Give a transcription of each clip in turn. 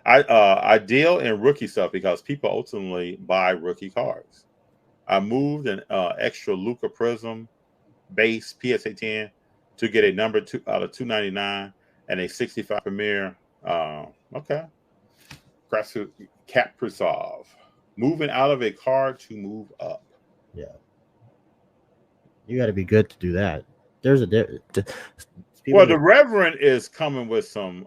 I deal in rookie stuff because people ultimately buy rookie cards. I moved an extra Luca Prism base PSA 10 to get a number two out of 299 and a 65 Premier. Okay, Kaprizov. Moving out of a card to move up. Yeah, you got to be good to do that. There's a people Well, the that Reverend is coming with some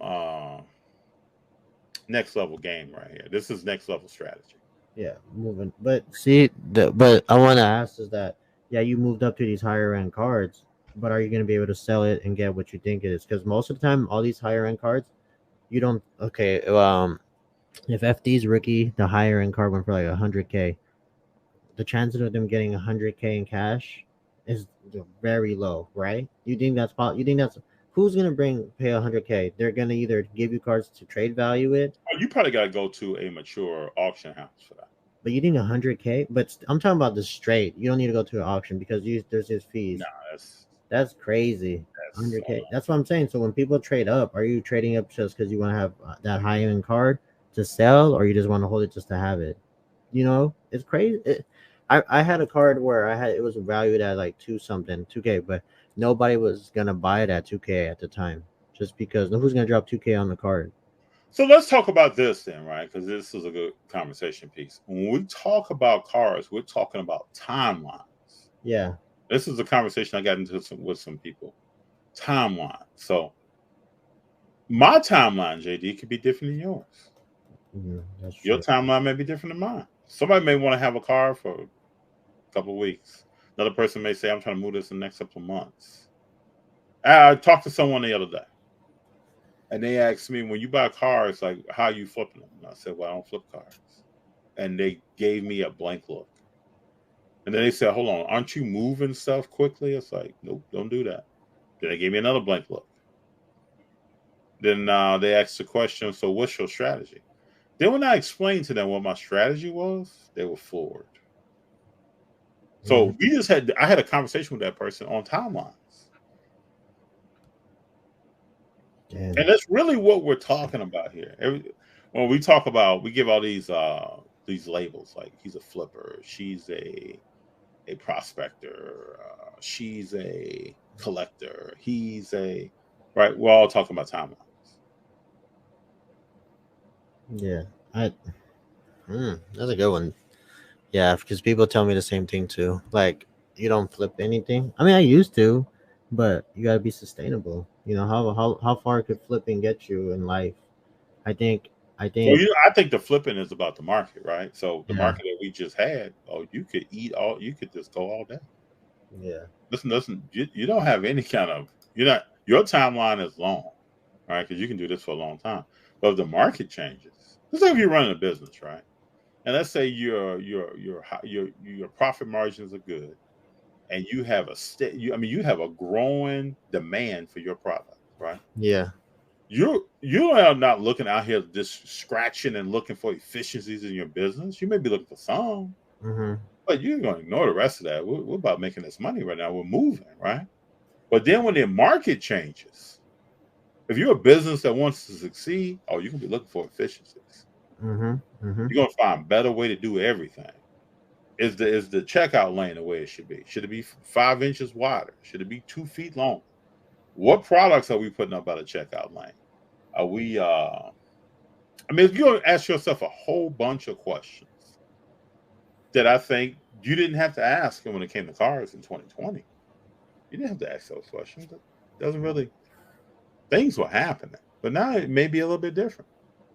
next level game right here. This is next level strategy. yeah moving. But see, but I want to ask is that yeah, you moved up to these higher end cards, but are you going to be able to sell it and get what you think it is? Because most of the time, all these higher end cards, you don't. Okay, if FD's rookie, the higher end card went for like 100K, the chances of them getting 100K in cash is very low, right? You think that's You think that's who's gonna pay 100K? They're gonna either give you cards to trade value it, Oh, you probably got to go to a mature auction house for that. but you think 100K? But I'm talking about the straight. You don't need to go to an auction because there's just Nah, fees. that's That's crazy. that's 100K. That's what I'm saying. So when people trade up, are you trading up just because you want to have that high end card to sell, or you just want to hold it just to have it? It's crazy. I had a card where it was valued at like two something, 2K, but nobody was gonna buy it at 2K at the time, just because who's gonna drop 2K on the card? so. Let's talk about this then, right? Because this is a good conversation piece. When we talk about cars, we're talking about timelines. Yeah, This is a conversation I got into with some people. Timeline. So my timeline, JD, could be different than yours. that's Your true. timeline may be different than mine. Somebody may want to have a car for a couple of weeks. Another person may say, I'm trying to move this in the next couple of months. I talked to someone the other day, and they asked me, when you buy cars, like, how are you flipping them? And I said, well, I don't flip cars. And they gave me a blank look. And then they said, hold on, aren't you moving stuff quickly? It's like, nope, don't do that. Then they gave me another blank look. Then they asked the question, so what's your strategy? Then when I explained to them what my strategy was, they were floored. Hmm. So I had a conversation with that person on timelines. Damn. And that's really what we're talking about here. When we talk about, we give all these labels like he's a flipper, she's a prospector, she's a collector, he's a right. We're all talking about timelines. Yeah, I. That's a good one. Yeah, because people tell me the same thing too. Like you don't flip anything. I mean, I used to, but you gotta be sustainable. How far could flipping get you in life? I think I Well, think I think the flipping is about the market, right? So the yeah, market that we just had, oh, you could just go all day. yeah. Listen, you don't have any kind of, your timeline is long, right? Because you can do this for a long time. But if the market changes, just like if you're running a business, right? And let's say your profit margins are good, and you have you have a growing demand for your product, right? Yeah. You are not looking out here just scratching and looking for efficiencies in your business. You may be looking for some, Mm-hmm. but you're going to ignore the rest of that. We're about making this money right now. We're moving, right? But then when the market changes, if you're a business that wants to succeed, oh, you're gonna be looking for efficiencies. Mm-hmm. Mm-hmm. You're gonna find a better way to do everything. Is the checkout lane the way it should be? Should it be 5 inches wider? Should it be 2 feet long? What products are we putting up by the checkout lane? Are we I mean, if you ask yourself a whole bunch of questions that I think you didn't have to ask when it came to cars in 2020. You didn't have to ask those questions. It doesn't really, things were happening. But now it may be a little bit different.